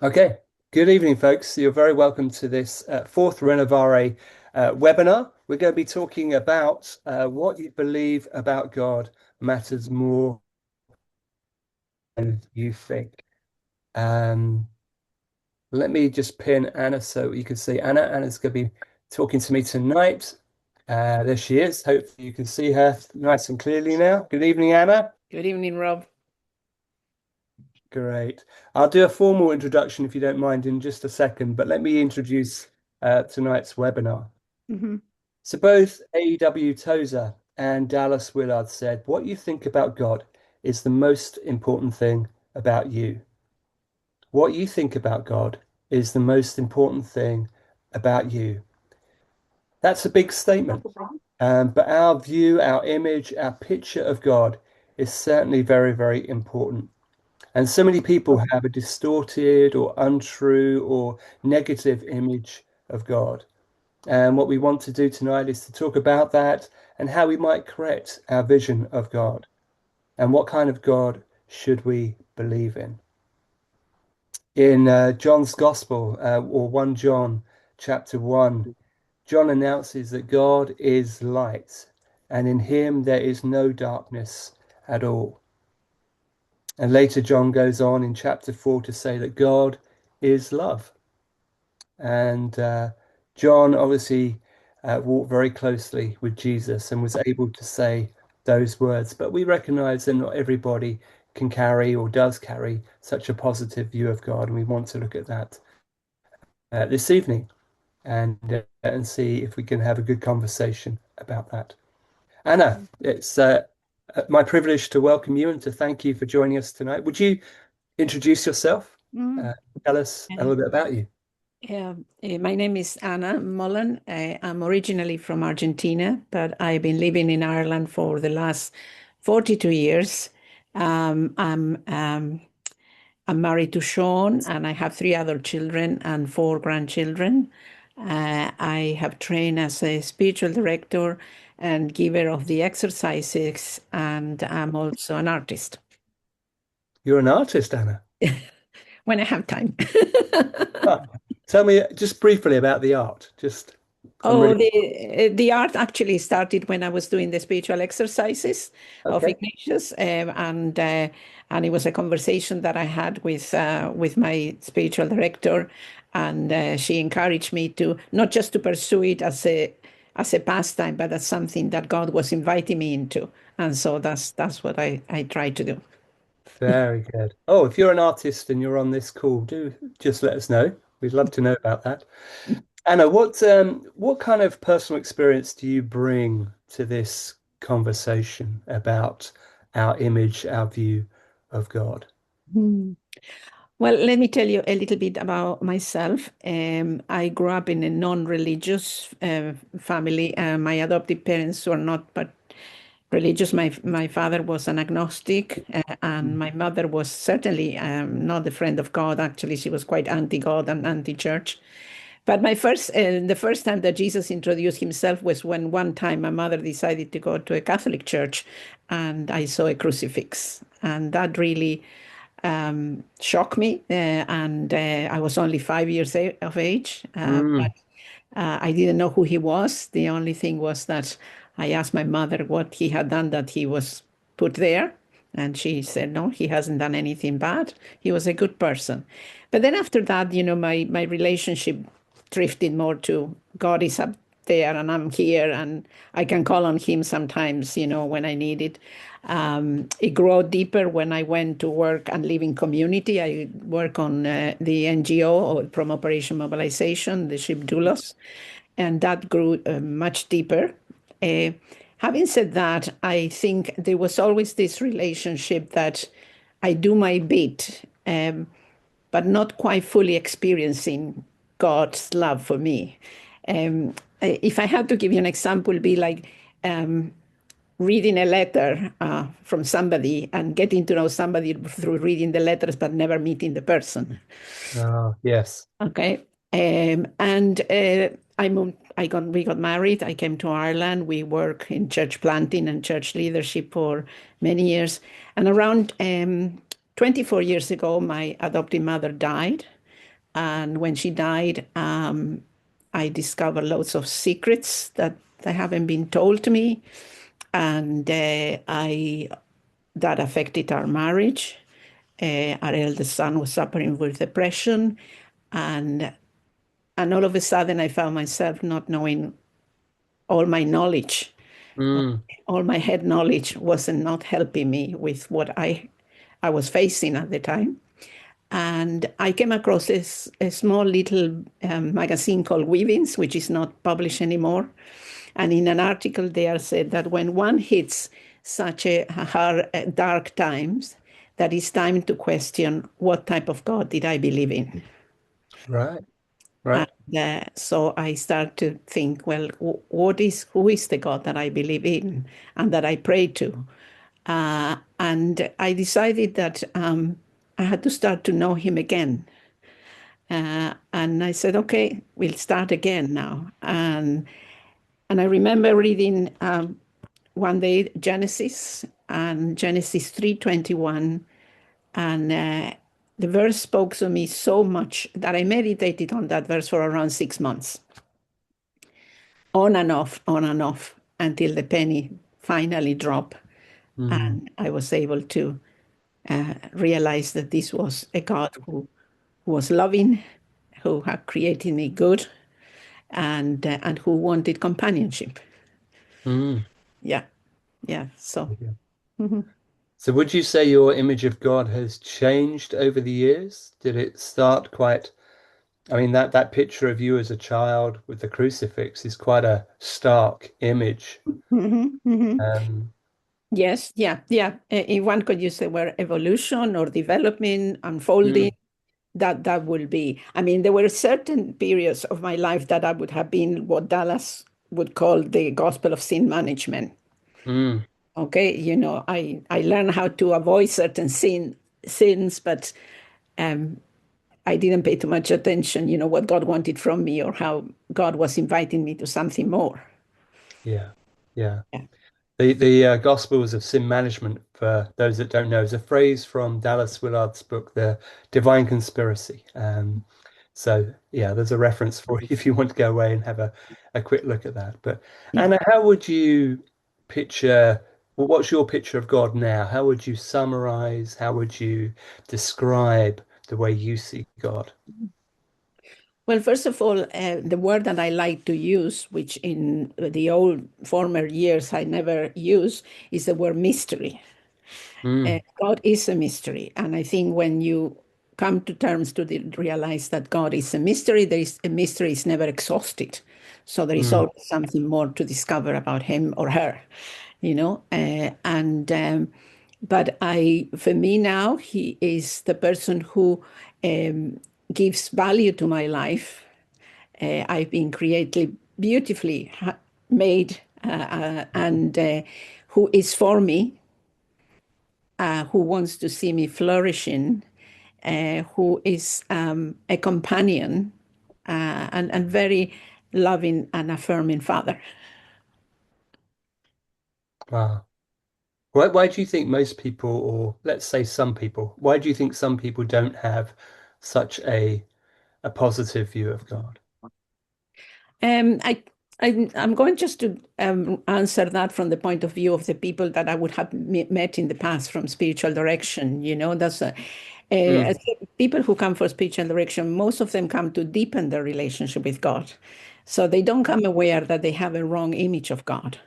Okay, good evening, folks. You're very welcome to this fourth Renovare webinar. We're going to be talking about what you believe about God matters more than you think. Um, Let me just pin Anna so you can see Anna. Anna's going to be talking to me tonight. There she is. Hopefully, you can see her nice and clearly now. Good evening, Anna. Good evening, Rob. Great. I'll do a formal introduction if you don't mind in just a second, but let me introduce tonight's webinar. Hmm. So both AEW Tozer and Dallas Willard said, what you think about God is the most important thing about you. What you think about God is the most important thing about you. That's a big statement. But our view, our image, our picture of God is certainly very, very important. And so many people have a distorted or untrue or negative image of God. And what we want to do tonight is to talk about that and how we might correct our vision of God and what kind of God should we believe in. In John's Gospel, or 1 John chapter 1, John announces that God is light and in him there is no darkness at all. And later, John goes on in chapter 4 to say that God is love. And John obviously walked very closely with Jesus and was able to say those words. But we recognize that not everybody can carry or does carry such a positive view of God. And we want to look at that this evening and see if we can have a good conversation about that. Anna, it's my privilege to welcome you and to thank you for joining us tonight. Would you introduce yourself? Mm. Uh, Tell us a little bit about you. Yeah, my name is Anna Mullen. I'm originally from Argentina, but I've been living in Ireland for the last 42 years. Um, I'm um, I'm married to Sean, and I have three other children and four grandchildren. I have trained as a spiritual director and giver of the exercises, and I'm also an artist You're an artist, Anna. when I have time. Ah, tell me just briefly about the art. Just, I'm Oh, really the art actually started when I was doing the spiritual exercises of okay. Ignatius, and it was a conversation that I had with my spiritual director, and she encouraged me to not just to pursue it as a pastime, but as something that God was inviting me into, and so that's what I try to do. Very good. Oh, if you're an artist and you're on this call, do just let us know. We'd love to know about that. Anna, what kind of personal experience do you bring to this conversation about our image, our view of God? Hmm. Well, let me tell you a little bit about myself. I grew up in a non-religious family. My adoptive parents were not but religious. My father was an agnostic, and my mother was certainly not a friend of God. Actually, she was quite anti-God and anti-church. But the first time that Jesus introduced himself was when one time my mother decided to go to a Catholic church, and I saw a crucifix, and that really shocked me. And I was only 5 years of age, but Mm, I didn't know who he was. The only thing was that I asked my mother what he had done that he was put there. And she said, no, he hasn't done anything bad. He was a good person. But then after that, my relationship drifted more to God is up there and I'm here and I can call on him sometimes, when I need it. It grew deeper when I went to work and live in community. I work on the NGO or from Operation Mobilization, the ship doulos, and that grew much deeper. Uh, Having said that, I think there was always this relationship that I do my bit, but not quite fully experiencing God's love for me. If I had to give you an example, it'd be like reading a letter from somebody and getting to know somebody through reading the letters, but never meeting the person. oh, yes. Okay. And I moved, we got married. I came to Ireland. We worked in church planting and church leadership for many years. And around 24 years ago, my adopted mother died. And when she died, I discovered lots of secrets that haven't been told to me, and I that affected our marriage. Our eldest son was suffering with depression, and all of a sudden I found myself not knowing all my knowledge. Mm, All my head knowledge wasn't not helping me with what I was facing at the time. And I came across this a small little magazine called Weavings, which is not published anymore. And in an article there said that when one hits such a hard, dark times, that it's time to question what type of God did I believe in. right, And right. so I start to think, well, who is the God that I believe in and that I pray to? And I decided that I had to start to know him again. And I said, okay, we'll start again now. And I remember reading one day Genesis and Genesis 3:21, and the verse spoke to me so much that I meditated on that verse for around 6 months, on and off, until the penny finally dropped, Mm, and I was able to realize that this was a God who was loving, who had created me good, and who wanted companionship. mm. Yeah, yeah. So Yeah. mhm. So would you say your image of God has changed over the years? Did it start quite, I mean, that picture of you as a child with the crucifix is quite a stark image. Mhm, mhm. Um, Yes, yeah, yeah. If one could use the word evolution or development, unfolding, mm, that will be. I mean, there were certain periods of my life that I would have been what Dallas would call the gospel of sin management. mm, Okay, I learned how to avoid certain sins, but um, I didn't pay too much attention, what God wanted from me or how God was inviting me to something more. yeah, yeah. Yeah. The Gospels of Sin Management, for those that don't know, is a phrase from Dallas Willard's book, The Divine Conspiracy. So yeah, there's a reference for you if you want to go away and have a quick look at that. But Yeah. Anna, how would you picture, well, what's your picture of God now? How would you summarize? How would you describe the way you see God? Well, first of all, the word that I like to use, which in the old former years I never use, is the word mystery. Mm, God is a mystery. And I think when you come to terms to realize that God is a mystery, there is a mystery is never exhausted. So there is mm, always something more to discover about him or her, and but for me now, he is the person who gives value to my life. I've been creatively, beautifully made, and who is for me, who wants to see me flourishing, who is a companion, and very loving and affirming father. wow. Why do you think most people, or let's say some people, why do you think some people don't have such a positive view of God? Um, I, I'm going just to answer that from the point of view of the people that I would have met in the past from spiritual direction. That's Mm, people who come for spiritual direction. Most of them come to deepen their relationship with God, so they don't come aware that they have a wrong image of God.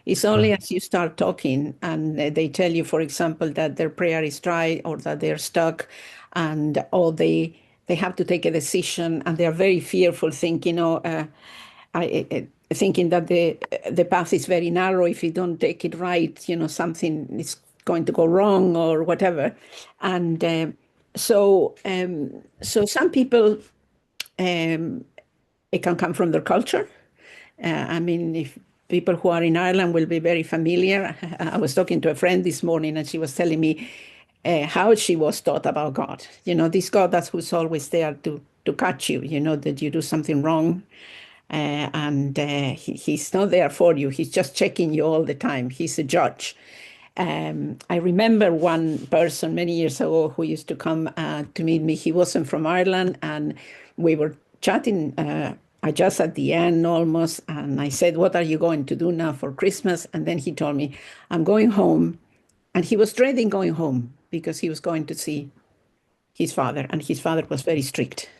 It's only right. as you start talking and they tell you, for example, that their prayer is dry or that they're stuck, and or they have to take a decision and they are very fearful, thinking, thinking that the path is very narrow. If you don't take it right, something is going to go wrong or whatever. And so some people, um, it can come from their culture. I mean, if people who are in Ireland will be very familiar. I was talking to a friend this morning, and she was telling me how she was taught about God. This God that's who's always there to catch you. That you do something wrong, and he's not there for you. He's just checking you all the time. He's a judge. I remember one person many years ago who used to come to meet me. He wasn't from Ireland, and we were chatting just at the end almost. And I said, "What are you going to do now for Christmas?" And then he told me, "I'm going home." And he was dreading going home because he was going to see his father, and his father was very strict.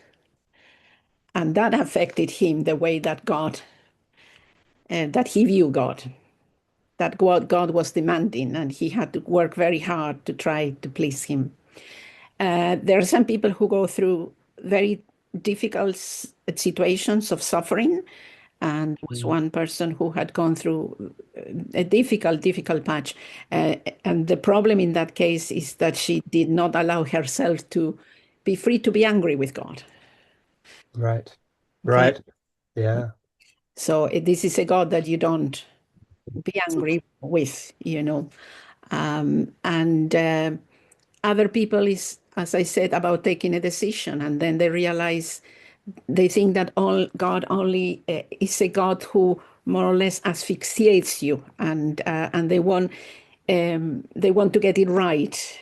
And that affected him the way that that he viewed God, that God was demanding, and he had to work very hard to try to please him. There are some people who go through very difficult situations of suffering. And there was Mm. one person who had gone through a difficult patch. And the problem in that case is that she did not allow herself to be free to be angry with God. Right. Okay. Right. Yeah. So this is a God that you don't be angry with, you know. And other people is, as I said, about taking a decision, and then they realize they think that all God only is a God who more or less asphyxiates you, and they want to get it right,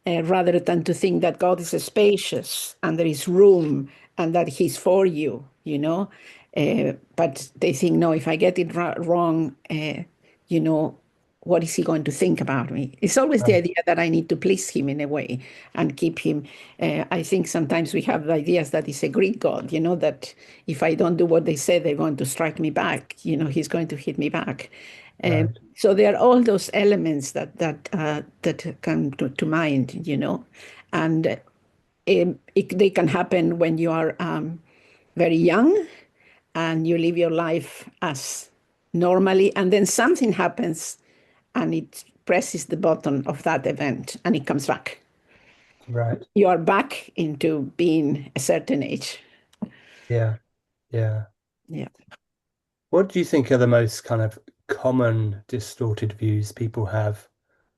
rather than to think that God is spacious and there is room and that He's for you, you know. But they think, no, if I get it wrong, you know, what is he going to think about me? It's always the Right. idea that I need to please him in a way and keep him. I think sometimes we have the ideas that he's a Greek God, you know, that if I don't do what they say, they're going to strike me back. You know, he's going to hit me back. Right. So there are all those elements that come to mind, you know, and they can happen when you are very young and you live your life as normally, and then something happens and it presses the button of that event and it comes back. Right. You are back into being a certain age. Yeah. Yeah. Yeah. What do you think are the most kind of common distorted views people have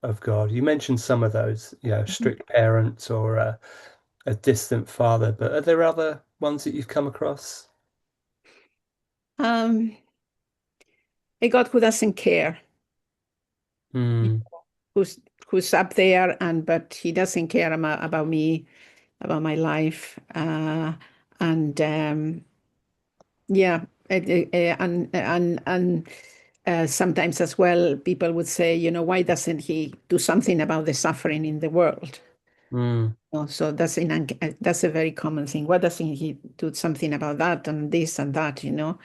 of God? You mentioned some of those, strict parents or a distant father, but are there other ones that you've come across? Um, a God who doesn't care, Hmm. who's who's up there, and but he doesn't care about me, about my life, and yeah, and sometimes as well, people would say, you know, why doesn't he do something about the suffering in the world? Hmm. So that's a very common thing. Why doesn't he do something about that and this and that? You know,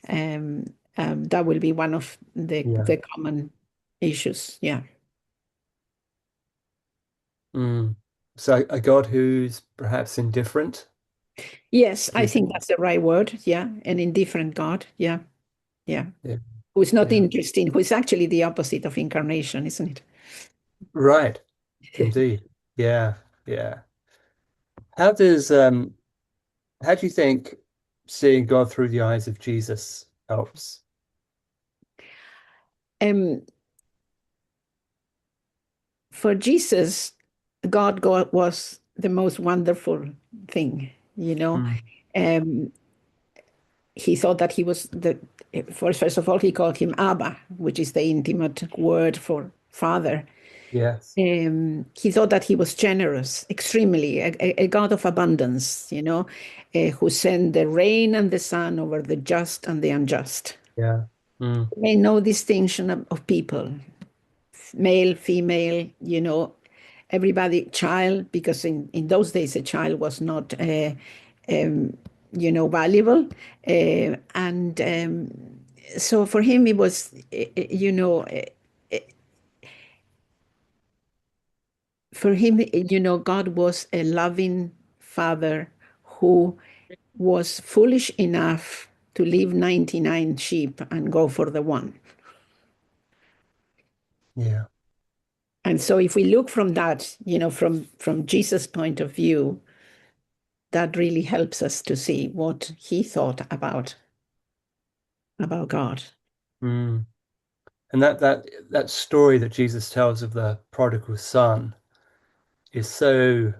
um, that will be one of Yeah. the common issues. Yeah. Hmm. So a God who's perhaps indifferent, Yes, do I you think think? that's the right word. Yeah, an indifferent God. Yeah, yeah. Yeah. Who's not Yeah. interesting? Who is actually the opposite of incarnation, isn't Right. it? Indeed. Yeah. Yeah. How does how do you think seeing God through the eyes of Jesus helps? um, for Jesus, God was the most wonderful thing. You know, Hmm. um, he thought that he was first of all, he called him Abba, which is the intimate word for father. Yes. He thought that he was generous, extremely, a God of abundance, you know, who sent the rain and the sun over the just and the unjust. Yeah. Mm. He made no distinction of people, male, female, you know, everybody, child, because in those days a child was not, you know, valuable. And so for him, it was, you know, for him, you know, God was a loving father who was foolish enough to leave 99 sheep and go for the one. Yeah. And so if we look from that, you know, from Jesus' point of view, that really helps us to see what he thought about God. Mm. And that story that Jesus tells of the prodigal son is so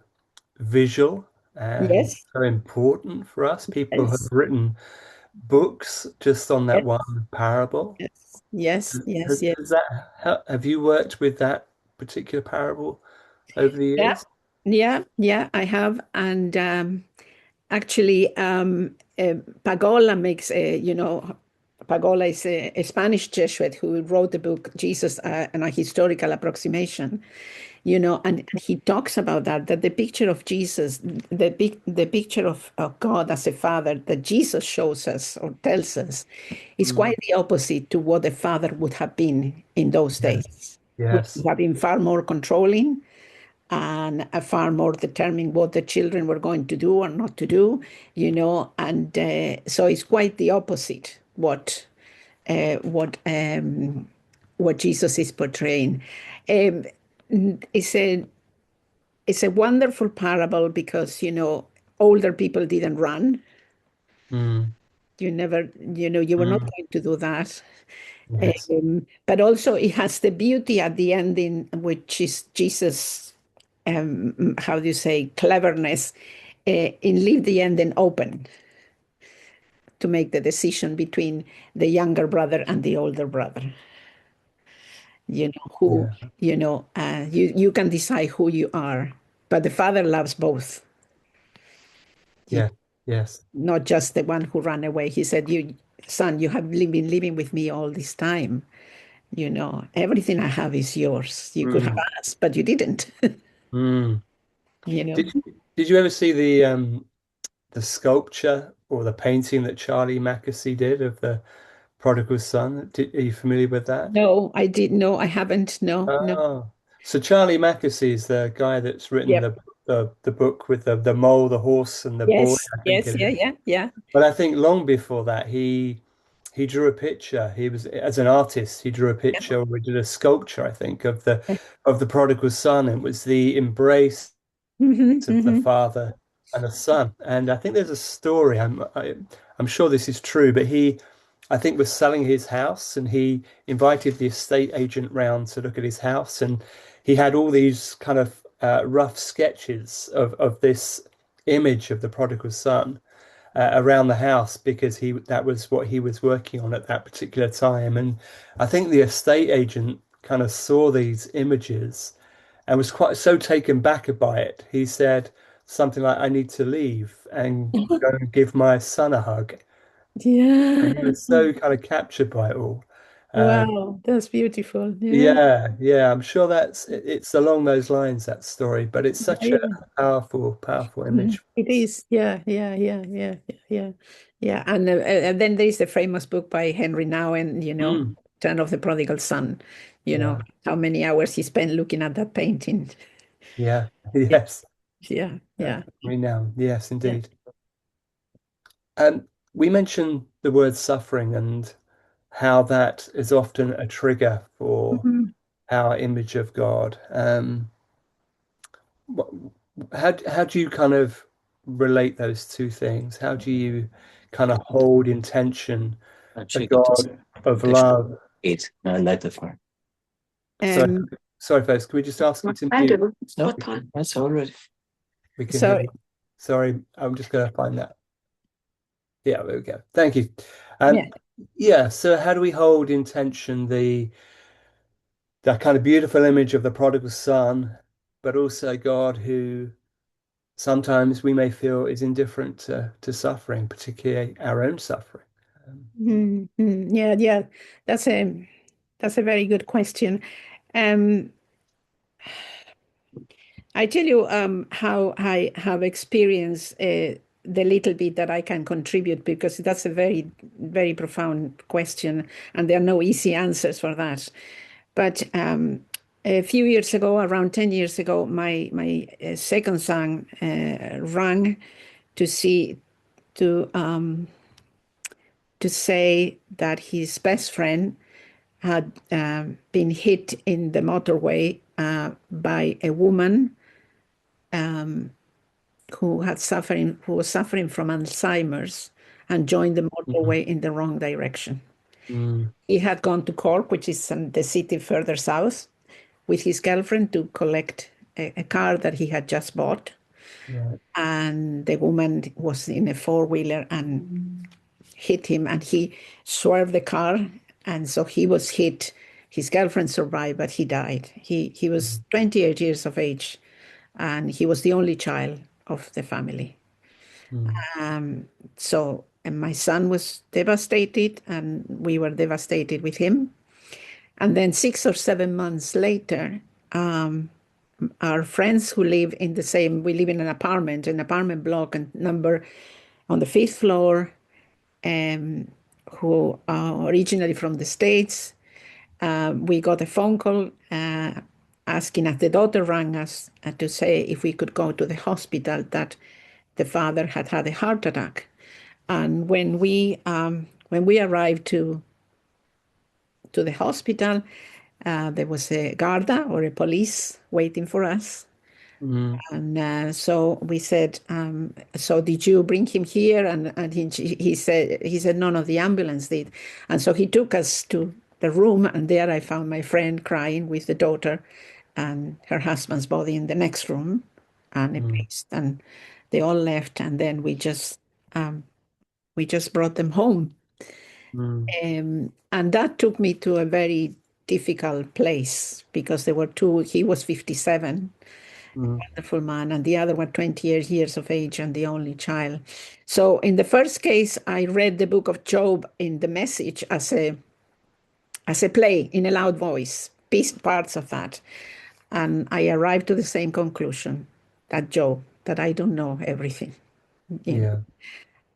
visual and Yes, so important for us. People have yes, written books just on that Yes, one parable? yes, yes, yes, Has yes. that, have you worked with that particular parable over the Yeah, years? yeah, yeah, I have. And actually, Pagola makes Pagola is a Spanish Jesuit who wrote the book Jesus and a Historical Approximation, and he talks about that the picture of Jesus, the picture of God as a father that Jesus shows us or tells us is Mm, quite the opposite to what the father would have been in those yes, days. Would yes, have been far more controlling and far more determining what the children were going to do or not to do, and so it's quite the opposite uh, what um, what Jesus is portraying. Um, it's a wonderful parable because older people didn't run. mm, You never, you were not mm, going to do that. yes, But also, it has the beauty at the ending, which is Jesus, how do you say, cleverness, in leave the ending open to make the decision between the younger brother and the older brother. Who, yeah, you can decide who you are, but the father loves both. You, yeah, yes, not just the one who ran away. He said, "You, son, you have been living with me all this time. Everything I have is yours. You could have mm, asked, but you didn't." mm. you know. Did you ever see the sculpture or the painting that Charlie Mackesy did of the prodigal son? Are you familiar with that? No, I did. No, I haven't. No, no. Oh, so Charlie Mackesy is the guy that's written Yep. the book with the mole, the horse, and the boy, Yes. I think Yes. it Yeah. is. Yeah. Yeah. But I think long before that, he drew a picture. He was as an artist, he drew a picture or he did a sculpture, I think, of the prodigal son. It was the embrace Hmm. of the Hmm. father and the son. And I think there's a story. I'm sure this is true, but he, I think, was selling his house and he invited the estate agent round to look at his house, and he had all these kind of rough sketches of this image of the prodigal son around the house because he that was what he was working on at that particular time. And I think the estate agent kind of saw these images and was quite so taken back by it. He said something like, "I need to leave and go and give my son a hug." Yeah. And he was so kind of captured by it all. Um, Wow, that's beautiful. Yeah. yeah, yeah, I'm sure it's along those lines, that story, but it's such a Yeah. powerful, powerful Mhm. image. It is. Yeah. Yeah. Yeah. Yeah. Yeah. Yeah. Yeah. And then there is the famous book by Henry Nouwen, Mm, Turn of the Prodigal Son. yeah, How many hours he spent looking at that painting. yeah, Yeah. yes, Yeah. Yeah. renowned, yes, Yeah. indeed. We mentioned the word suffering and how that is often a trigger for Mhm. our image of God. What, how do you kind of relate those two things? How do you kind of hold in tension a God of love? It's letter for. Sorry, Um, sorry, folks. Can we just ask you to I mute? do. No, that's already. We can hear so you. Sorry, I'm just going to find that. Yeah, there we go. Thank you. yeah. Um, yeah. So, how do we hold in tension the that kind of beautiful image of the prodigal son, but also God who sometimes we may feel is indifferent to suffering, particularly our own suffering. Mhm. Mhm. Yeah. Yeah. That's a very good question. Um, I tell you how I have experienced the little bit that I can contribute because that's a very, very profound question, and there are no easy answers for that. But a few years ago, around 10 years ago, my second son rang to see to to say that his best friend had been hit in the motorway by a woman who was suffering from Alzheimer's and joined the Mm, motorway in the wrong direction. mm, He had gone to Cork, which is the city further south, with his girlfriend to collect a car that he had just bought. right. And the woman was in a four-wheeler and hit him, and he swerved the car, and so he was hit. His girlfriend survived, but he died. He was 28 years of age, and he was the only child of the family. Mm, So, and my son was devastated, and we were devastated with him. And then 6 or 7 months later, our friends who live in the same, we live in an apartment block, and number on the fifth floor, who are originally from the States. We got a phone call asking us, the daughter rang us to say if we could go to the hospital, that the father had had a heart attack. And when we arrived to the hospital, there was a guarda or a police waiting for us. mm, And so we said, so did you bring him here? And he said, no, no, the ambulance did. And so he took us to the room, and there I found my friend crying with the daughter and her husband's body in the next room, and a mm, priest. And they all left, and then we just brought them home. mm, And that took me to a very difficult place, because there were two, he was 57, mm, wonderful man, and the other one 28 years of age and the only child. So in the first case, I read the book of Job in the message as a play in a loud voice, parts of that. And I arrived to the same conclusion that Job, that I don't know everything. You know. yeah,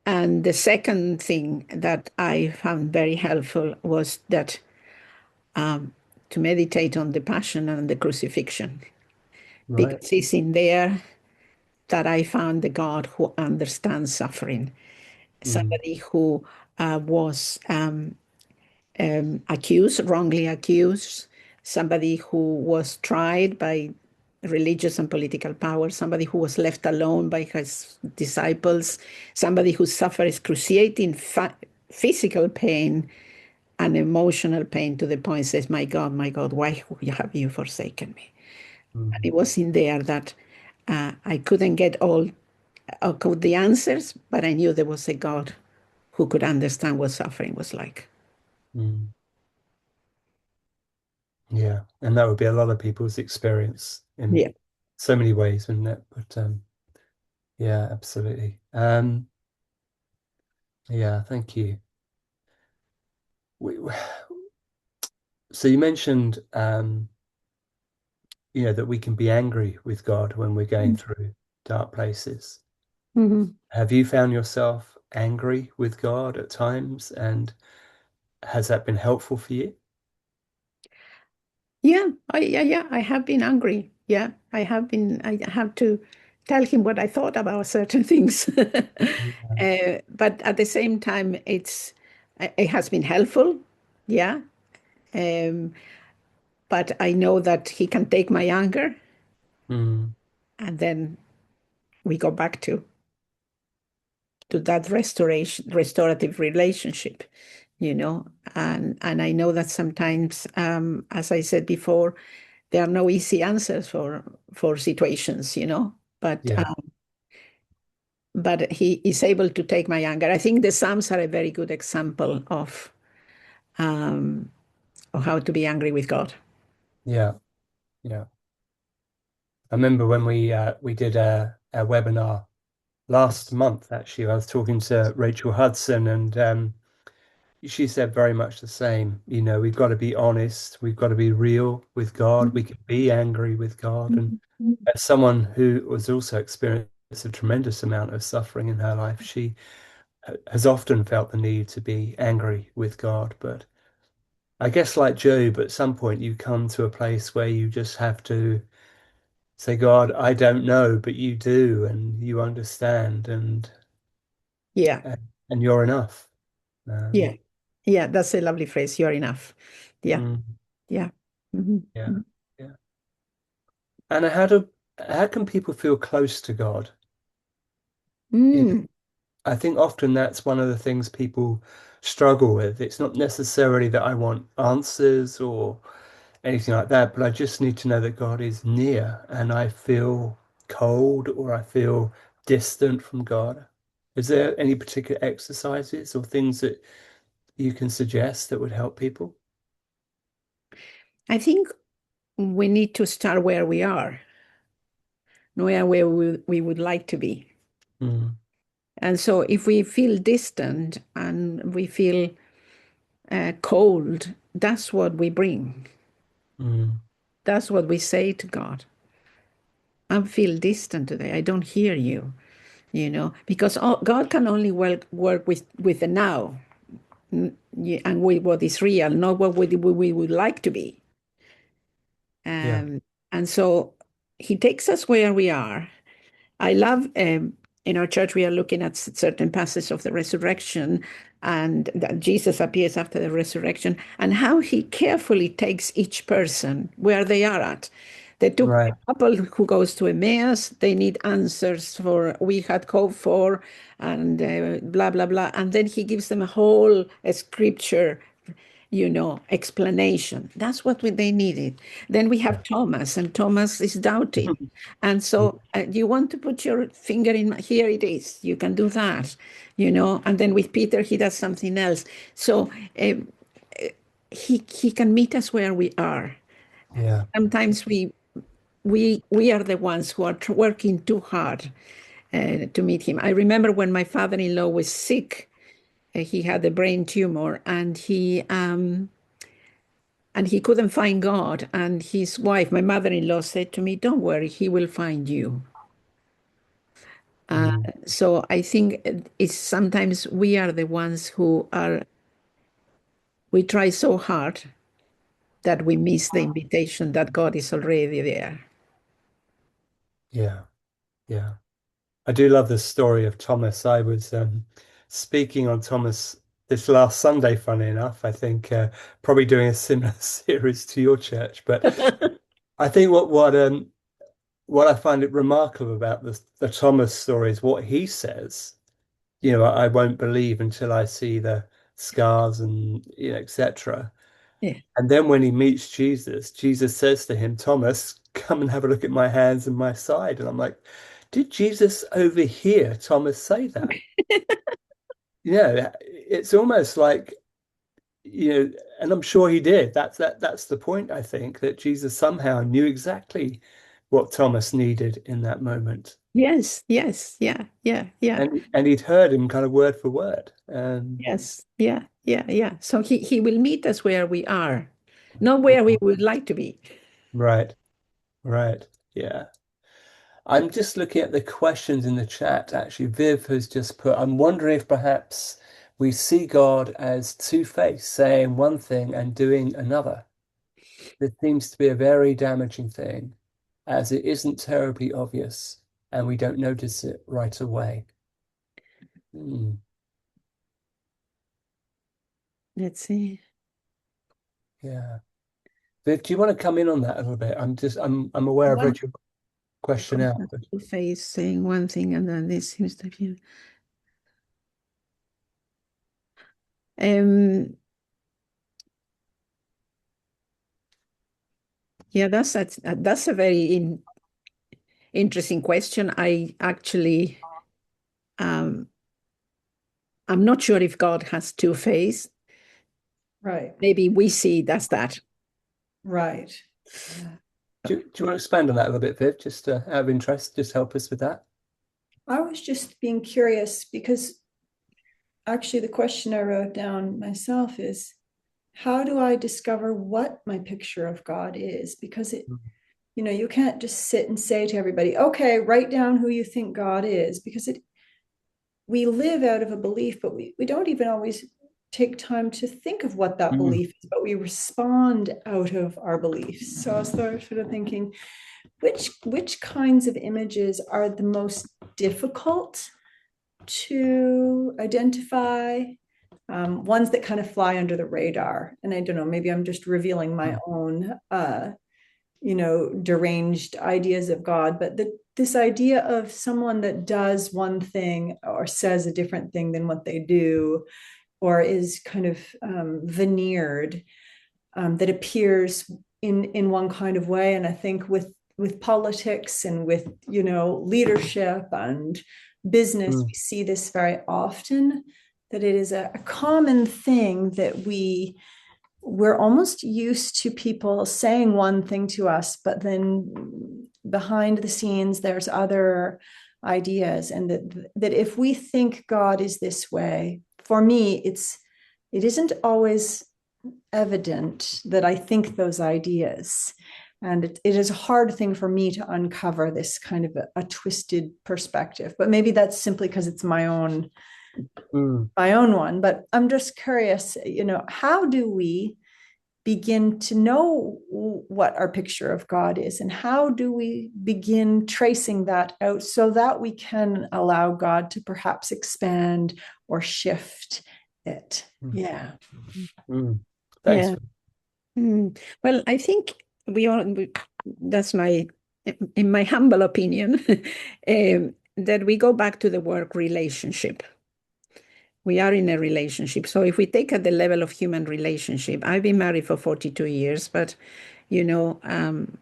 And the second thing that I found very helpful was that to meditate on the passion and the crucifixion, right. because it's in there that I found the God who understands suffering, Mm, somebody who was accused, wrongly accused, somebody who was tried by religious and political power, somebody who was left alone by his disciples, somebody who suffered excruciating physical pain and emotional pain, to the point says, my God, why have you forsaken me? And mm, it was in there that I couldn't get all the answers, but I knew there was a God who could understand what suffering was like. mm. Yeah, and that would be a lot of people's experience in Yeah. so many ways, wouldn't it? But yeah, absolutely. Yeah, thank you. We, so you mentioned that we can be angry with God when we're going through dark places. Mhm. Have you found yourself angry with God at times, and has that been helpful for you? Yeah, I have been angry. Yeah, I have been. I have to tell him what I thought about certain things. Yeah. But at the same time, it has been helpful. Yeah, um, but I know that he can take my anger, Mm, and then we go back to that restorative relationship, you know. And I know that sometimes, as I said before, there are no easy answers for situations, you know. But yeah, but he is able to take my anger. I think the Psalms are a very good example of how to be angry with God. yeah, yeah. I remember when we did a webinar last month, actually. I was talking to Rachel Hudson, and she said very much the same. We've got to be honest, we've got to be real with God. We can be angry with God. And as someone who was also experienced a tremendous amount of suffering in her life, she has often felt the need to be angry with God. But I guess, like Job, at some point you come to a place where you just have to say, God, I don't know, but you do, and you understand, Yeah, and you're enough. yeah, Um, yeah. That's a lovely phrase. You're enough. Yeah, mm, yeah. Mhm, yeah, mhm. yeah. And how can people feel close to God? Mm, I think often that's one of the things people struggle with. It's not necessarily that I want answers or anything like that, but I just need to know that God is near, and I feel cold or I feel distant from God. Is there any particular exercises or things that you can suggest that would help people? I think we need to start where we are, not where we would like to be. Mm, And so if we feel distant and we feel cold, that's what we bring. mm, That's what we say to God. I feel distant today. I don't hear you, because God can only work with the now and with what is real, not what we would like to be. yeah. And so he takes us where we are. I love in our church, we are looking at certain passages of the resurrection and that Jesus appears after the resurrection and how he carefully takes each person where they are at. They took Right. a couple who goes to Emmaus, they need answers for we had hope for and blah, blah, blah. And then he gives them a whole scripture explanation. That's what they needed. Then we have Thomas, and Thomas is doubting. And so you want to put your finger in, here it is. You can do that, And then with Peter, he does something else. So he can meet us where we are. Yeah. Sometimes we are the ones who are working too hard to meet him. I remember when my father-in-law was sick. He had a brain tumor, and he couldn't find God. And his wife, my mother-in-law, said to me, "Don't worry, he will find you." Mm, So I think it's sometimes we are the ones we try so hard that we miss the invitation that God is already there. yeah. Yeah. I do love the story of Thomas. I was speaking on Thomas this last Sunday, funny enough. I think probably doing a similar series to your church. But I think what I find it remarkable about the Thomas story is what he says. I won't believe until I see the scars and etc. Yeah. And then when he meets Jesus, Jesus says to him, Thomas, come and have a look at my hands and my side. And I'm like, did Jesus overhear Thomas say that? It's almost like, and I'm sure he did. That's the point, I think, that Jesus somehow knew exactly what Thomas needed in that moment. Yes, yes, yeah, yeah, yeah. And he'd heard him kind of word for word. Yes, yeah, yeah, yeah. So he will meet us where we are, not where we would like to be. Right, right. Yeah. I'm just looking at the questions in the chat. Actually, Viv has just put, I'm wondering if perhaps we see God as two-faced, saying one thing and doing another. This seems to be a very damaging thing, as it isn't terribly obvious and we don't notice it right away. Hmm, Let's see. yeah. Viv, do you want to come in on that a little bit? I'm aware I've One read your question out, but face saying one thing and then this seems to be. Um, yeah, that's a very interesting question. I actually, um, I'm not sure if God has two faces. Right, Maybe we see it as that. right. Yeah. do you want to expand on that a little bit, Viv? Just out of interest, just help us with that. I was just being curious because actually the question I wrote down myself is how do I discover what my picture of God is? Because you can't just sit and say to everybody, okay, write down who you think God is, because we live out of a belief, but we don't even always take time to think of what that Mm, belief is, but we respond out of our beliefs. So I was sort of thinking, which kinds of images are the most difficult to identify, ones that kind of fly under the radar? And I don't know, maybe I'm just revealing my mm, own deranged ideas of God, but this idea of someone that does one thing or says a different thing than what they do, or is kind of veneered, that appears in one kind of way. And I think with politics and with, leadership and business, Mm, we see this very often, that it is a common thing that we're almost used to people saying one thing to us, but then behind the scenes, there's other ideas. And that if we think God is this way, for me, it isn't always evident that I think those ideas. And it is a hard thing for me to uncover this kind of a twisted perspective. But maybe that's simply because it's my own mm, one. But I'm just curious, how do we begin to know what our picture of God is, and how do we begin tracing that out so that we can allow God to perhaps expand or shift it? mm, Yeah. mm. Thanks. Yeah. Well, I think that's in my humble opinion, that we go back to the word relationship. We are in a relationship. So if we take at the level of human relationship, I've been married for 42 years, but I'm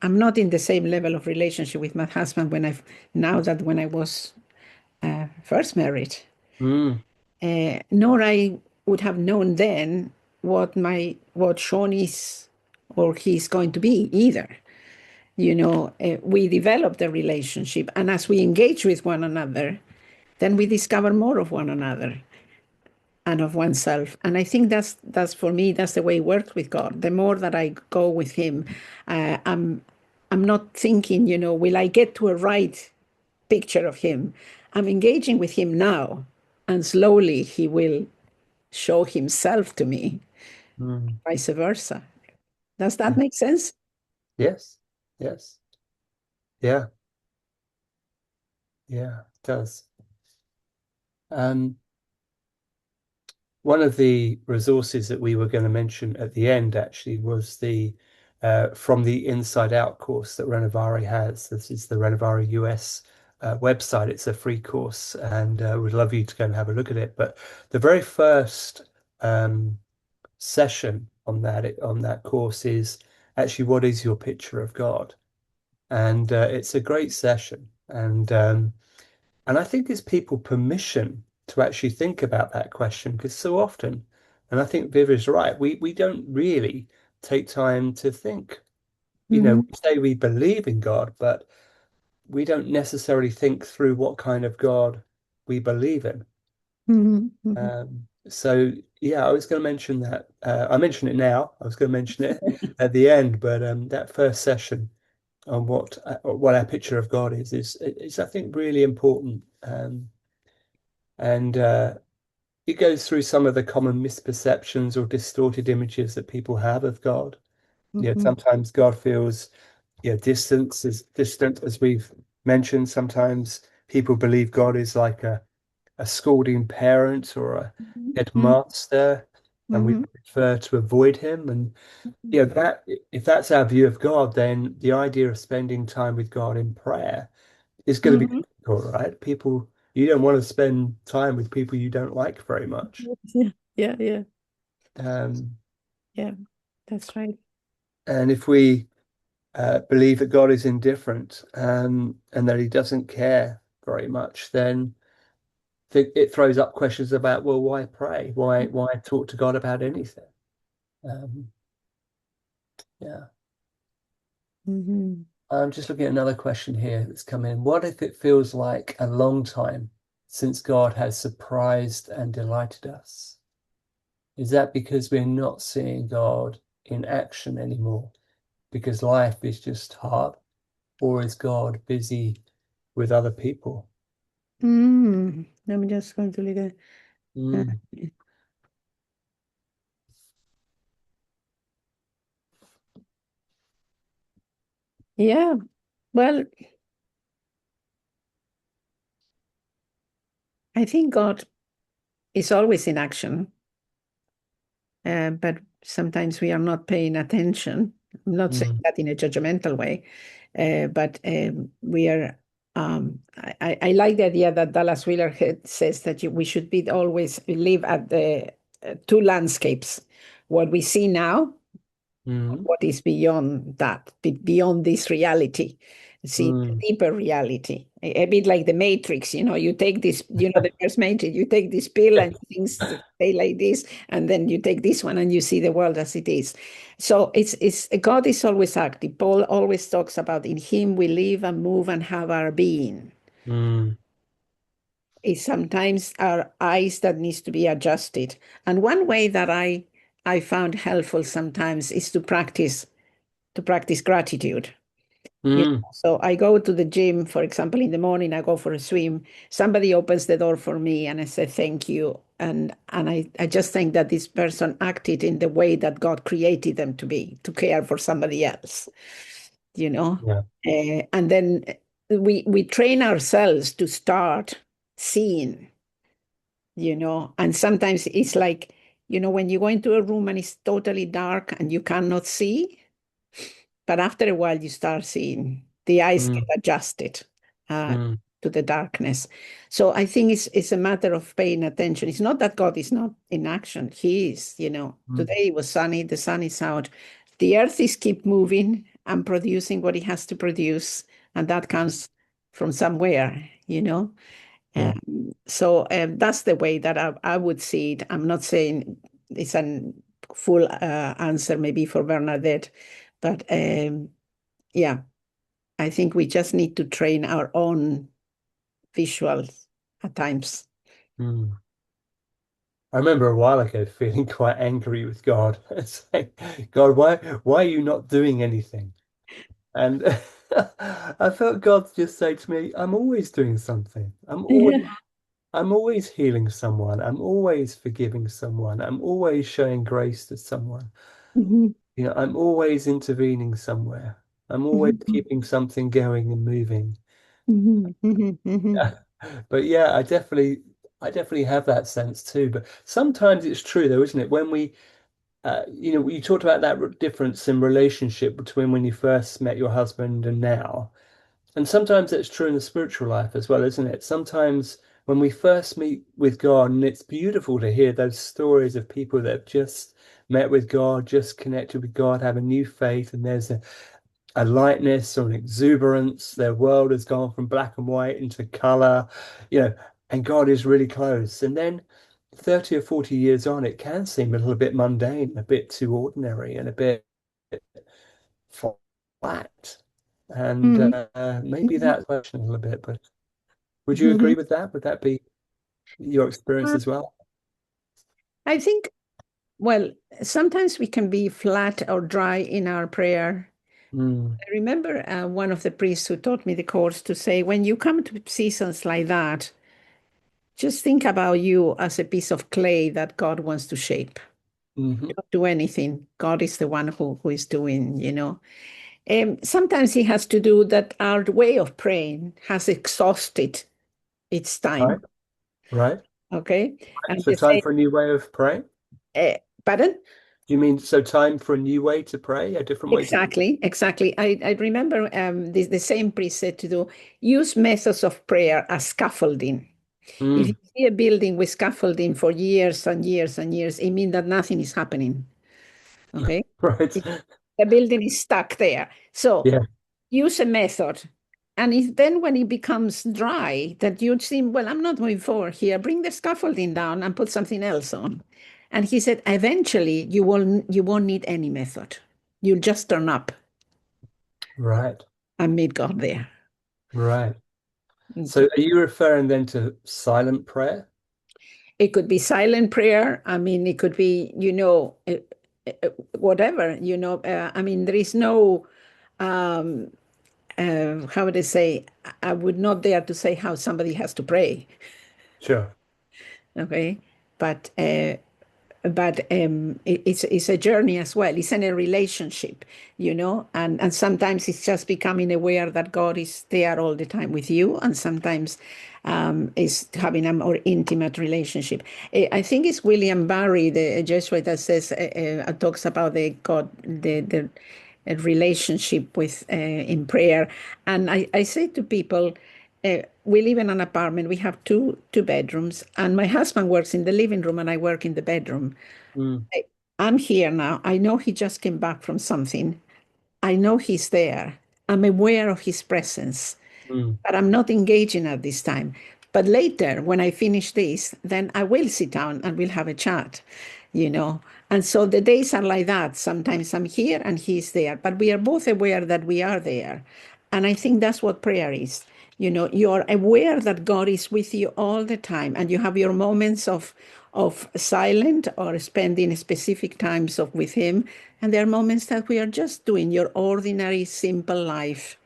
not in the same level of relationship with my husband when I was first married. Mm, Nor I would have known then what Sean is or he's going to be either. We develop the relationship, and as we engage with one another, then we discover more of one another and of oneself. And I think that's for me, that's the way it works with God. The more that I go with Him, I'm not thinking, will I get to a right picture of Him? I'm engaging with Him now, and slowly He will show Himself to me, mm. vice versa. Does that Yeah. make sense? Yes. Yes. Yeah. Yeah. It does. Um, One of the resources that we were going to mention at the end actually was the From the Inside Out course that Renovari has. This is the Renovari US website. It's a free course, and we'd love you to go and have a look at it. But the very first session on that course is actually, what is your picture of God? And it's a great session, and I think gives people permission to actually think about that question, because so often, and I think Viv is right, we don't really take time to think. Hmm. We say we believe in God, but we don't necessarily think through what kind of God we believe in. Hmm. Hmm. So yeah, I was going to mention that. I mentioned it now. I was going to mention it at the end, but that first session on what our picture of God is I think really important. And it goes through some of the common misperceptions or distorted images that people have of God. Hmm. Sometimes God feels, distant, as we've mentioned. Sometimes people believe God is like a scolding parent or a headmaster, and we Hmm. prefer to avoid him. And that if that's our view of God, then the idea of spending time with God in prayer is going to be Hmm. difficult, right? You don't want to spend time with people you don't like very much. Yeah, yeah, yeah, Um, yeah. That's right. and if we believe that God is indifferent, and that he doesn't care very much, then it throws up questions about, well, why pray? Why talk to God about anything? Um, yeah. Hmm. I'm just looking at another question here that's come in. What if it feels like a long time since God has surprised and delighted us? Is that because we're not seeing God in action anymore? Because life is just hard? Or is God busy with other people? I'm just going to look at. Mm, Yeah. Well, I think God is always in action, but sometimes we are not paying attention. I'm not saying mm, that in a judgmental way, but we are. I like the idea that Dallas Willard says that we should be always live at the two landscapes: what we see now Mm, what is beyond that, beyond this reality. See, the mm, deeper reality. A bit like the Matrix, you take this, the first Matrix, you take this pill and things stay like this, and then you take this one and you see the world as it is. So it's God is always active. Paul always talks about in him we live and move and have our being. mm, It's sometimes our eyes that needs to be adjusted. And one way that I found helpful sometimes is to practice gratitude. mm, So I go to the gym, for example, in the morning, I go for a swim. Somebody opens the door for me and I say thank you. And I just think that this person acted in the way that God created them to be, to care for somebody else, you know. yeah. And then we train ourselves to start seeing, and sometimes it's like, when you go into a room and it's totally dark and you cannot see, but after a while, you start seeing the eyes get Mm, adjusted uh, mm, to the darkness. So I think it's a matter of paying attention. It's not that God is not in action. He is, mm, Today it was sunny, the sun is out. The earth is keep moving and producing what it has to produce. And that comes from somewhere. yeah. So that's the way that I would see it. I'm not saying it's a full answer maybe for Bernadette, but yeah, I think we just need to train our own visuals at times. Mm. I remember a while ago feeling quite angry with God. It's like, God, why are you not doing anything? And I felt God just say to me, I'm always doing something. Yeah. I'm always healing someone. I'm always forgiving someone. I'm always showing grace to someone. Mhm, I'm always intervening somewhere. I'm always mhm, keeping something going and moving. mhm, mhm, mhm, But yeah, I definitely have that sense too. But sometimes it's true though, isn't it? When you talked about that difference in relationship between when you first met your husband and now. And sometimes it's true in the spiritual life as well, isn't it? Sometimes when we first meet with God, and it's beautiful to hear those stories of people that have just met with God, just connected with God, have a new faith, and there's a lightness or an exuberance. Their world has gone from black and white into color, you know, and God is really close. And then 30 or 40 years on, it can seem a little bit mundane, a bit too ordinary, and a bit flat. And mhm, maybe mhm, that's question a little bit, but would you agree mhm. with that? Would that be your experience Uh, as well? I think, well, sometimes we can be flat or dry in our prayer. Mm, I remember one of the priests who taught me the course to say, when you come to seasons like that, just think about you as a piece of clay that God wants to shape. hmm Don't do anything. God is the one who is doing. Sometimes it has to do that our way of praying has exhausted its Right, time. right. Okay. And So the time same, for a new way of praying? pardon? Do you mean so time for a new way to pray, a different way to? Exactly, exactly. I remember the same priest said to do use methods of prayer as scaffolding. If you Mm, see a building with scaffolding for years and years and years, it means that nothing is happening. Okay. right. The building is stuck there. So Yeah, use a method. And then when it becomes dry, that you seem, well, I'm not moving forward here, bring the scaffolding down and put something else on. And he said, eventually you won't need any method. You'll just turn up right, and meet God there. right. So Okay. are you referring then to silent prayer? It could be silent prayer. I mean, it could be, whatever, I mean, there is no um, how would I say? I would not dare to say how somebody has to pray. Sure. Okay, but it's a journey as well. It's in a relationship, and sometimes it's just becoming aware that God is there all the time with you, and sometimes is having a more intimate relationship. I think it's William Barry, the Jesuit, that says talks about the God, the a relationship with in prayer, and I say to people. We live in an apartment. We have two bedrooms, and my husband works in the living room, and I work in the bedroom. Mm, I'm here now. I know he just came back from something. I know he's there. I'm aware of his presence, Mm. but I'm not engaging at this time. But later, when I finish this, then I will sit down and we'll have a chat, you know. And so the days are like that. Sometimes I'm here and he's there, but we are both aware that we are there. And I think that's what prayer is. You know, you're aware that God is with you all the time, and you have your moments of silent or spending specific times of with Him. And there are moments that we are just doing your ordinary, simple life,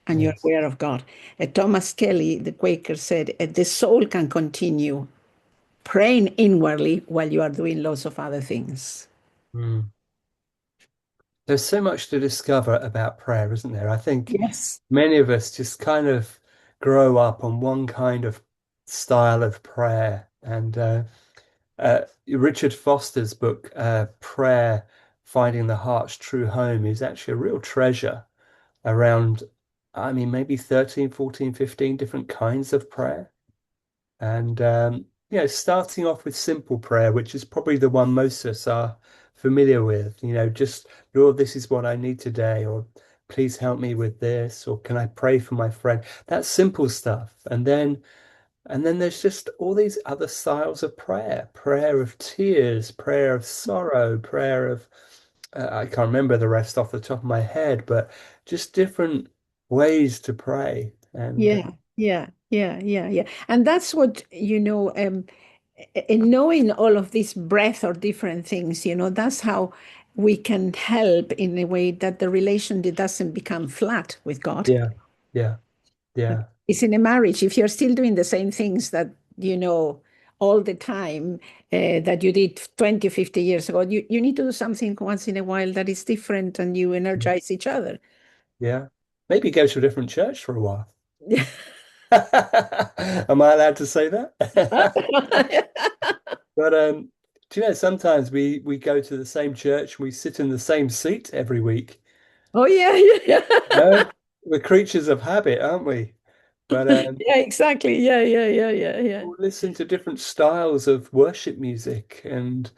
and you're Yes. aware of God. Thomas Kelly, the Quaker, said, the soul can continue praying inwardly while you are doing lots of other things. Mm. There's so much to discover about prayer, isn't there? I think Yes. many of us just kind of grow up on one kind of style of prayer. And Richard Foster's book, Prayer, Finding the Heart's True Home, is actually a real treasure around, I mean, maybe 13, 14, 15 different kinds of prayer. And starting off with simple prayer, which is probably the one most of us are familiar with, just, Lord, this is what I need today, or please help me with this, or can I pray for my friend? That's simple stuff. And then there's just all these other styles of prayer, prayer of tears, prayer of sorrow, prayer of I can't remember the rest off the top of my head, but just different ways to pray. And Yeah. And that's what, in knowing all of this breadth or different things, that's how we can help in a way that the relation doesn't become flat with God. yeah, yeah, yeah, It's in a marriage. If you're still doing the same things that, all the time that you did 20, 50 years ago, you need to do something once in a while that is different and you energize each other. yeah. Maybe go to a different church for a while. Am I allowed to say that? But do you know, sometimes we go to the same church, we sit in the same seat every week. Oh, yeah, No, we're creatures of habit, aren't we? But yeah, exactly. Yeah. we'll listen to different styles of worship music, and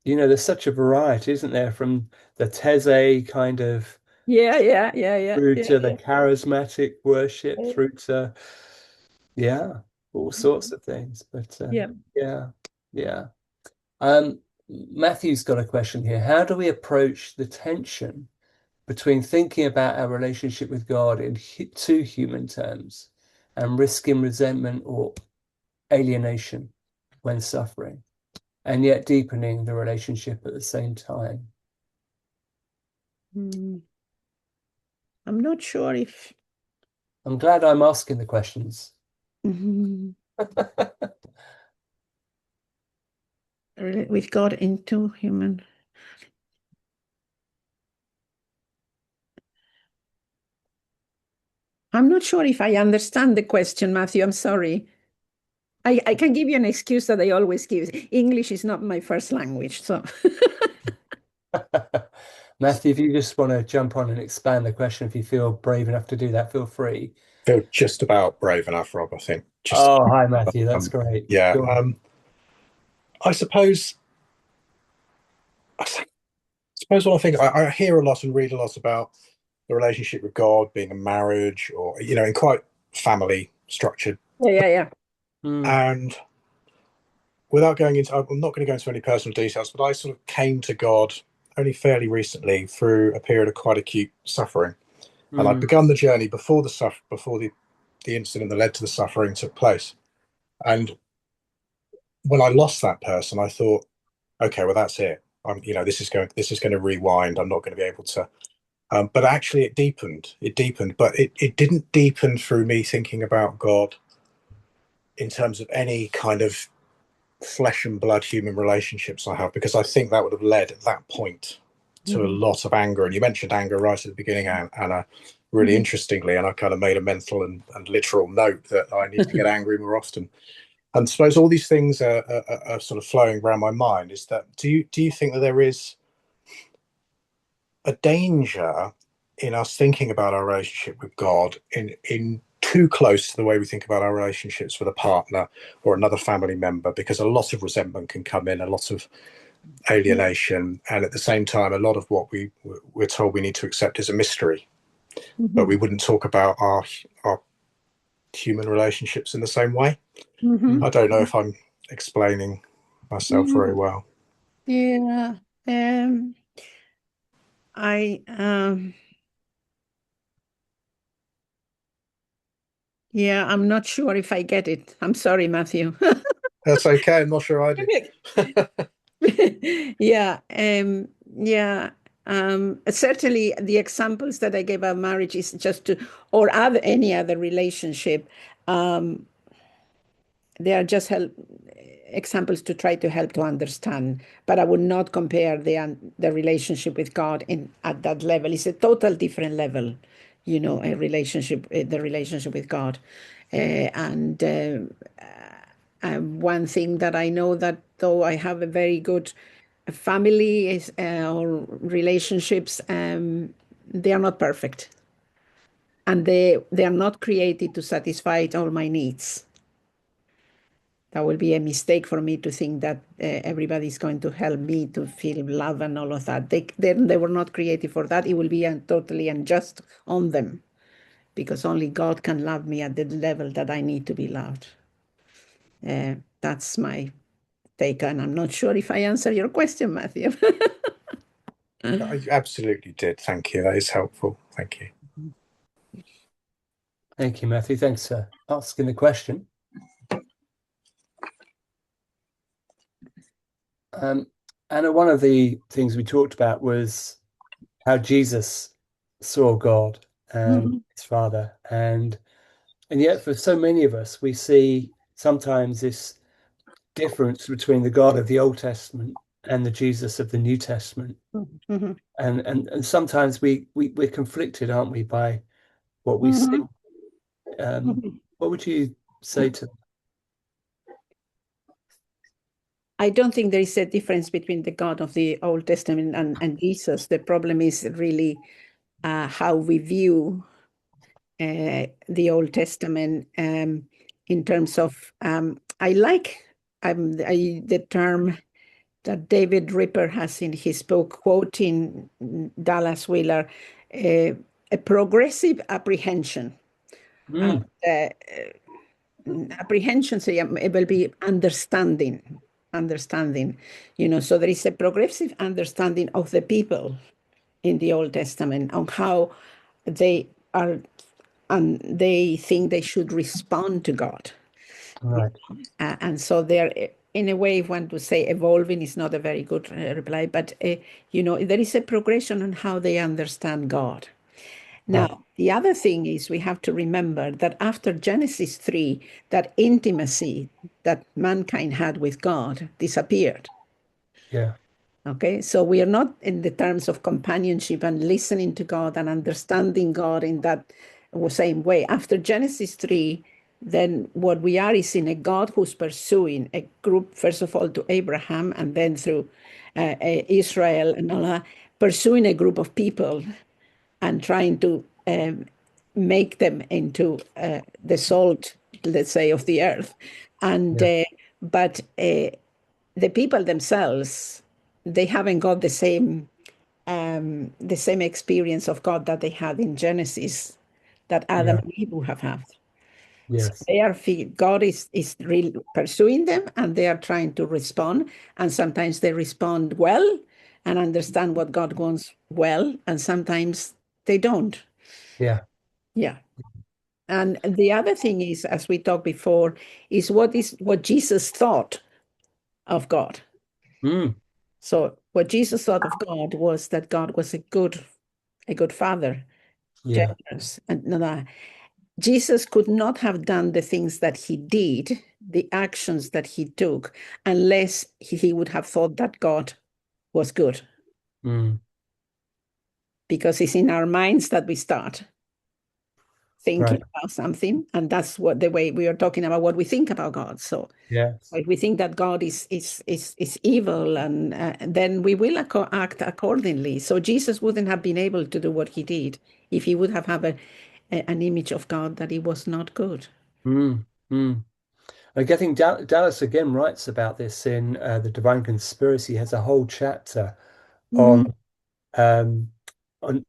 there's such a variety, isn't there? From the Teze kind of through to the charismatic worship, through to yeah, all sorts of things. But Yeah. yeah, yeah. Matthew's got a question here. How do we approach the tension between thinking about our relationship with God in too human terms and risking resentment or alienation when suffering, and yet deepening the relationship at the same time? Mm. I'm not sure if I'm glad I'm asking the questions. Mhm. With God into human. I'm not sure if I understand the question, Matthew. I'm sorry. I can give you an excuse that I always give. English is not my first language, so Matthew, if you just want to jump on and expand the question, if you feel brave enough to do that, feel free. Feel just about brave enough, Rob, I think. Just Oh, hi, Matthew. That's um, great. yeah. Go on. I suppose when I think I hear a lot and read a lot about the relationship with God being a marriage or in quite family structured. yeah. Mm, And without going into, I'm not going to go into any personal details, but I sort of came to God only fairly recently through a period of quite acute suffering. And I'd mm, begun the journey before the incident that led to the suffering took place. And when I lost that person, I thought, okay, well, that's it. This is going to rewind. I'm not going to be able to. But actually, it deepened. It deepened, but it didn't deepen through me thinking about God in terms of any kind of flesh and blood human relationships I have, because I think that would have led at that point to a Mhm. lot of anger. And you mentioned anger right at the beginning, Anna, really Mhm. interestingly, and I kind of made a mental and literal note that I need to get angry more often. And suppose all these things are sort of flowing around my mind. Is that do you think that there is a danger in us thinking about our relationship with God in too close to the way we think about our relationships with a partner or another family member? Because a lot of resentment can come in, a lot of alienation, and at the same time, a lot of what we're told we need to accept is a mystery. But we wouldn't talk about our human relationships in the same way. I don't know if I'm explaining myself very well. Yeah. I yeah, I'm not sure if I get it. I'm sorry, Matthew. That's okay. I'm not sure I do. Yeah, yeah. Certainly the examples that I gave of marriage is just to, or any other relationship, they are just examples to try to help to understand. But I would not compare the relationship with God at that level. It's a total different level, a relationship, the relationship with God. And one thing that I know, that though I have a very good family or relationships, they are not perfect, and they are not created to satisfy all my needs. That would be a mistake for me to think that everybody's going to help me to feel love and all of that. They were not created for that. It will be totally unjust on them, because only God can love me at the level that I need to be loved. That's my take, and I'm not sure if I answer your question, Matthew. I absolutely did. Thank you. That is helpful. Thank you. Thank you, Matthew. Thanks for asking the question. Anna, one of the things we talked about was how Jesus saw God and his Father, and yet for so many of us, we see sometimes this difference between the God of the Old Testament and the Jesus of the New Testament. And sometimes we're conflicted, aren't we, by what we see. What would you say to them? I don't think there is a difference between the God of the Old Testament and Jesus. The problem is really how we view the Old Testament in terms of, I like the term that David Ripper has in his book, quoting Dallas Willard, a progressive apprehension. Apprehension, so it will be understanding. So there is a progressive understanding of the people in the Old Testament on how they are, and they think they should respond to God. Right. And so they're, in a way, if one to say evolving is not a very good reply, but there is a progression on how they understand God. Now, the other thing is we have to remember that after Genesis 3, that intimacy that mankind had with God disappeared. Yeah. Okay, so we are not in the terms of companionship and listening to God and understanding God in that same way. After Genesis 3, then what we are is in a God who's pursuing a group, first of all, to Abraham, and then through Israel and all that, pursuing a group of people and trying to make them into the salt, let's say, of the earth. And but the people themselves, they haven't got the same experience of God that they had in Genesis, that Adam and Eve would have had. So Yes. they are God is really pursuing them, and they are trying to respond. And sometimes they respond well and understand what God wants well, and sometimes they don't. Yeah. Yeah. And the other thing is, as we talked before, is what Jesus thought of God. So what Jesus thought of God was that God was a good father, generous, and Jesus could not have done the things that he did, the actions that he took, unless he would have thought that God was good. Because it's in our minds that we start thinking about something, and that's what the way we are talking about what we think about God. So if we think that God is evil, and then we will act accordingly. So Jesus wouldn't have been able to do what he did if he would have an image of God that he was not good. Like I think Dallas again writes about this in The Divine Conspiracy. He has a whole chapter on Mhm. um, on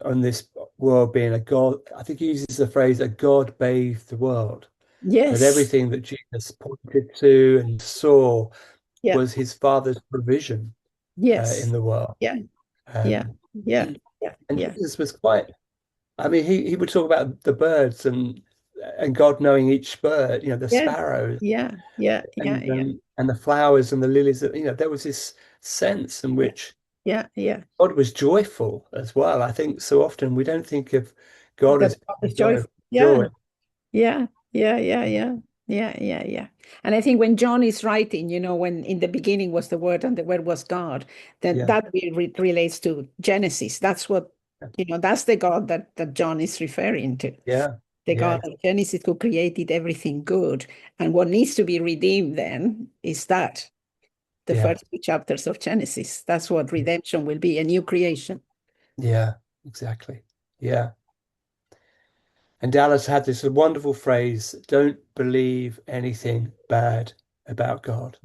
on this world being a God. I think he uses the phrase "a God-bathed world." That Yes. everything that Jesus pointed to and saw Yeah. was his Father's provision in Yes. the world. Yeah. Yeah. Um, Yeah. Yeah. and Yeah. Jesus was quite. I mean, he would talk about the birds and God knowing each bird. The Yes. sparrows Yeah. Yeah. Yeah. Yeah. and the flowers and the lilies. There was this sense in Yeah. which Yeah. Yeah. God was joyful as well. I think so often we don't think of God That as God being is a God of joyful. Yeah. joy. Yeah, yeah, yeah, yeah, yeah, yeah, yeah. And I think when John is writing, when in the beginning was the Word and the Word was God, then Yeah, that relates to Genesis. That's what, that's the God that John is referring to. yeah, The yeah, God of Genesis who created everything good. And what needs to be redeemed then is that, the yeah, first two chapters of Genesis. That's what redemption will be, a new creation. yeah, exactly. Yeah. And Dallas had this wonderful phrase, don't believe anything bad about God.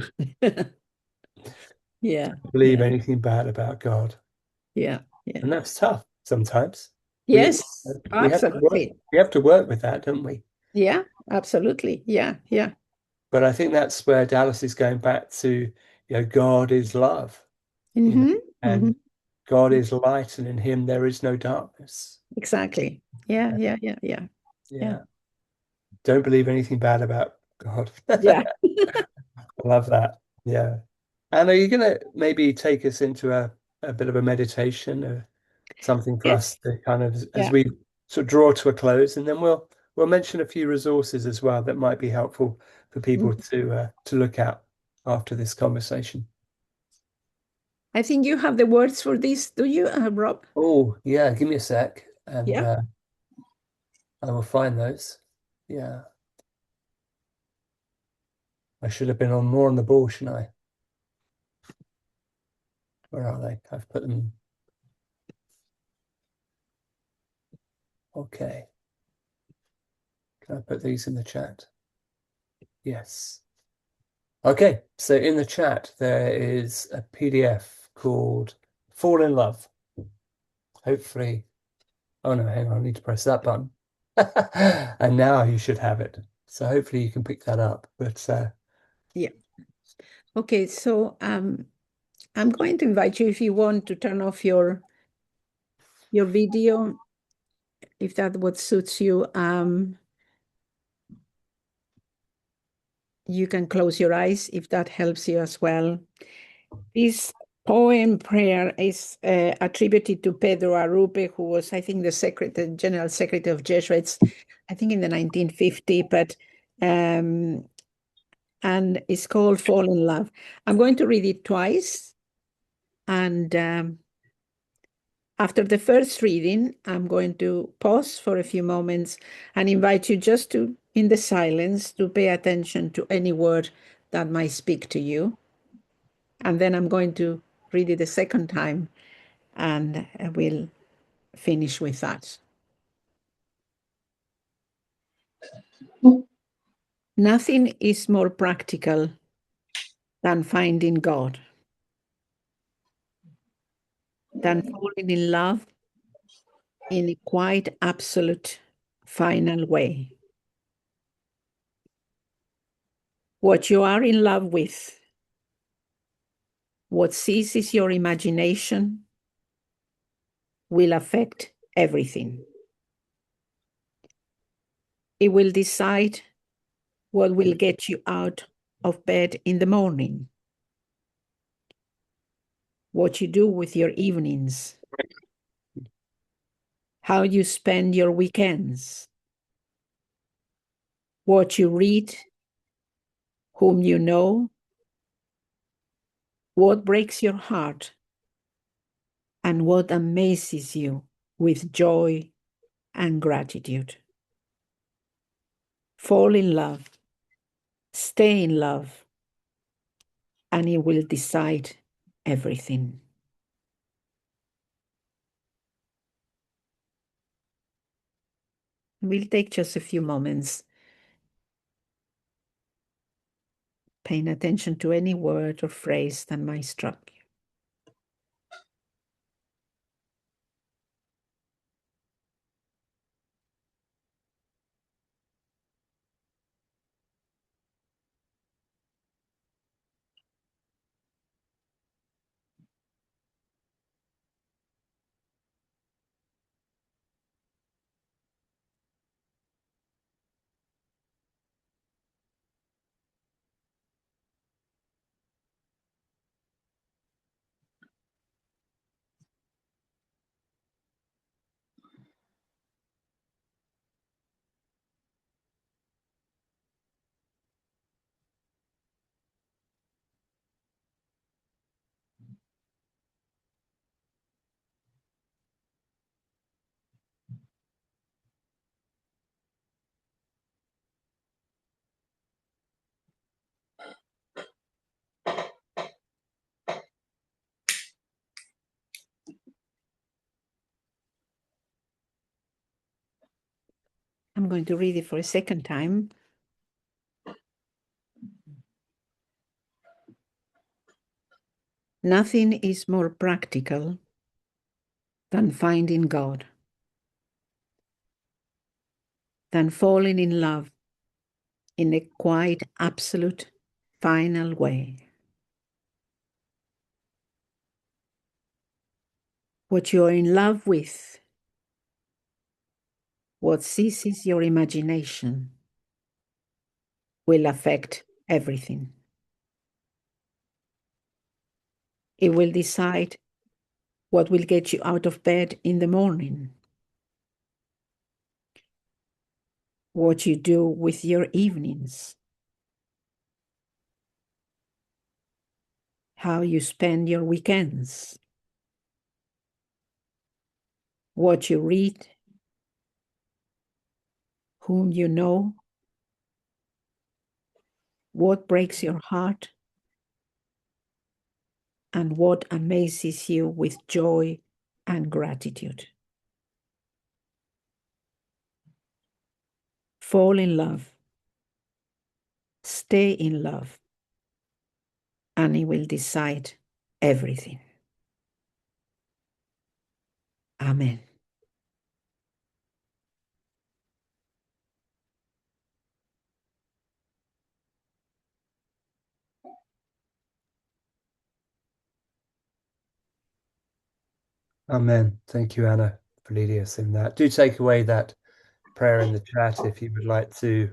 Yeah, Believe yeah, anything bad about God. yeah, yeah. And that's tough sometimes. We Yes, we have to work absolutely. we have to work with that, don't we? Yeah, absolutely. Yeah, yeah. But I think that's where Dallas is going back to, God is love, you know, Mm-hmm. Mm-hmm. and God is light, and in him there is no darkness. Exactly. Yeah, Yeah. yeah, yeah, yeah, yeah, Yeah. Don't believe anything bad about God. yeah. I love that. Yeah. And are you going to maybe take us into a bit of a meditation or something for us Yes. to kind of, as Yeah. we sort of draw to a close, and then we'll mention a few resources as well that might be helpful for people Mhm. to look at after this conversation. I think you have the words for this, do you, Rob? Oh, yeah, give me a sec and Yeah. I will find those. Yeah. I should have been on more on the ball, shouldn't I? Where are they? I've put them. Okay. Can I put these in the chat? Yes. Okay, so in the chat there is a PDF called Fall in Love. Hopefully, oh no, hang on, I need to press that button. And now you should have it. So hopefully you can pick that up. But Yeah. Okay, so I'm going to invite you if you want to turn off your video, if that what suits you. You can close your eyes if that helps you as well. This poem prayer is attributed to Pedro Arrupe, who was, I think, the General Secretary of Jesuits, I think in the 1950s, but and it's called Fall in Love. I'm going to read it twice, and after the first reading, I'm going to pause for a few moments and invite you just to, in the silence, to pay attention to any word that might speak to you. And then I'm going to read it a second time, and we'll finish with that. Nothing is more practical than finding God, than falling in love in a quite absolute, final way. What you are in love with, what seizes your imagination, will affect everything. It will decide what will get you out of bed in the morning, what you do with your evenings, how you spend your weekends, what you read, whom you know, what breaks your heart, and what amazes you with joy and gratitude. Fall in love, stay in love, and it will decide everything. We'll take just a few moments paying attention to any word or phrase that might strike you. I'm going to read it for a second time. Nothing is more practical than finding God, than falling in love in a quite absolute, final way. What you're in love with, what seizes your imagination, will affect everything. It will decide what will get you out of bed in the morning, what you do with your evenings, how you spend your weekends, what you read, whom you know, what breaks your heart, and what amazes you with joy and gratitude. Fall in love, stay in love, and it will decide everything. Amen. Amen. Thank you, Anna, for leading us in that. Do take away that prayer in the chat if you would like to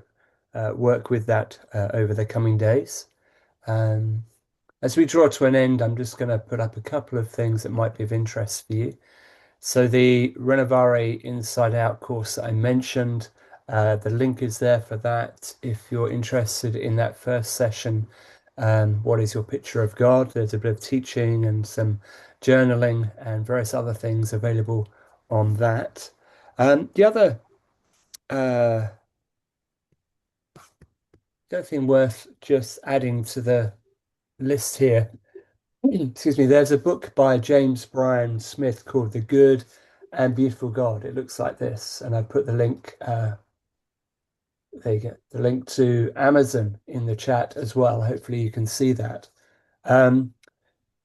work with that over the coming days. As we draw to an end, I'm just going to put up a couple of things that might be of interest for you. So the Renovare Inside Out course that I mentioned, the link is there for that. If you're interested in that first session, what is your picture of God? There's a bit of teaching and some journaling and various other things available on that. The other thing worth just adding to the list here, excuse me, there's a book by James Bryan Smith called The Good and Beautiful God. It looks like this, and I put the link, there you go, the link to Amazon in the chat as well. Hopefully you can see that.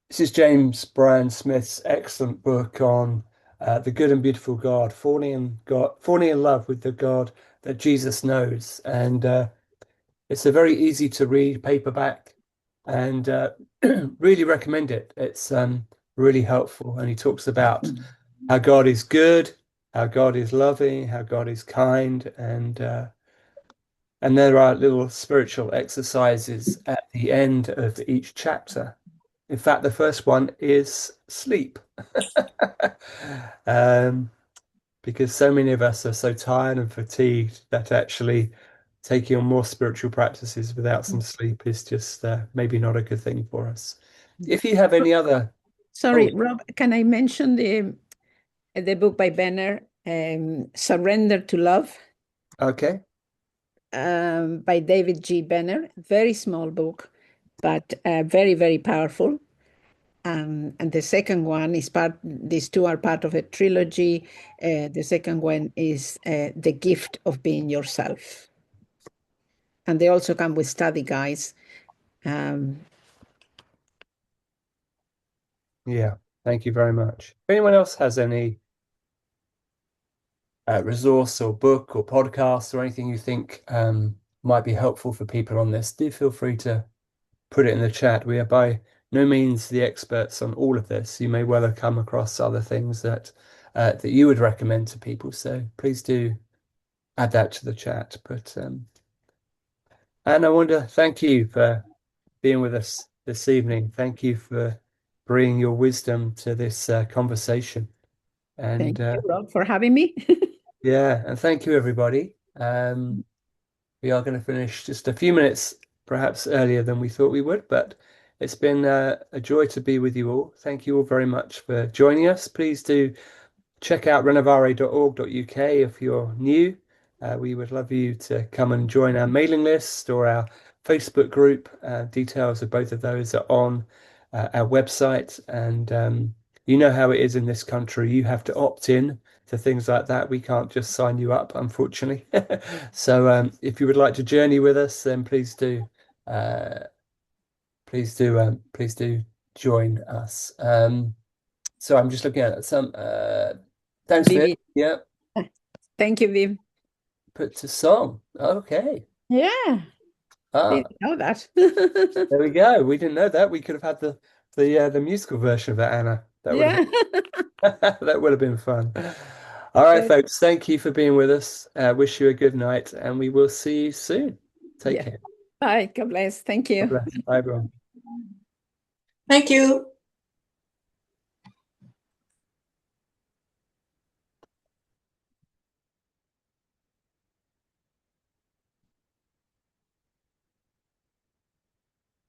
This is James Bryan Smith's excellent book on the good and beautiful God, falling in love with the God that Jesus knows. And it's a very easy to read paperback, and really recommend it. It's really helpful, and he talks about how God is good, how God is loving, how God is kind, and there are little spiritual exercises at the end of each chapter. In fact, the first one is sleep. Because so many of us are so tired and fatigued that actually taking on more spiritual practices without some sleep is just maybe not a good thing for us. If you have any other... Sorry, Rob, can I mention the book by Benner, Surrender to Love? Okay. By David G. Benner. Very small book, but very, very powerful. And the second one is these two are part of a trilogy. The second one is The Gift of Being Yourself. And they also come with study guides. Yeah, thank you very much. If anyone else has any resource or book or podcast or anything you think might be helpful for people on this, do feel free to put it in the chat. We are by no means the experts on all of this. You may well have come across other things that that you would recommend to people. So please do add that to the chat. But and I wonder, thank you for being with us this evening. Thank you for bringing your wisdom to this conversation. And Thank you, Rob, for having me. yeah, and thank you, everybody. We are going to finish just a few minutes, perhaps earlier than we thought we would, but it's been a joy to be with you all. Thank you all very much for joining us. Please do check out renovare.org.uk if you're new. We would love you to come and join our mailing list or our Facebook group. Details of both of those are on our website. And you know how it is in this country. You have to opt in to things like that. We can't just sign you up, unfortunately. So if you would like to journey with us, then please do. Please do join us. So I'm just looking at some. Thanks, Viv. Vivi. Yeah, Thank you, Viv. put to song. Okay. Yeah, didn't know that. There we go. We didn't know that. We could have had the musical version of that, Anna. That would have that would have been fun. All right, Good. folks. Thank you for being with us. Wish you a good night, and we will see you soon. Take Yeah. care. Bye. God bless. Thank God you. bless. Bye, everyone. Thank you.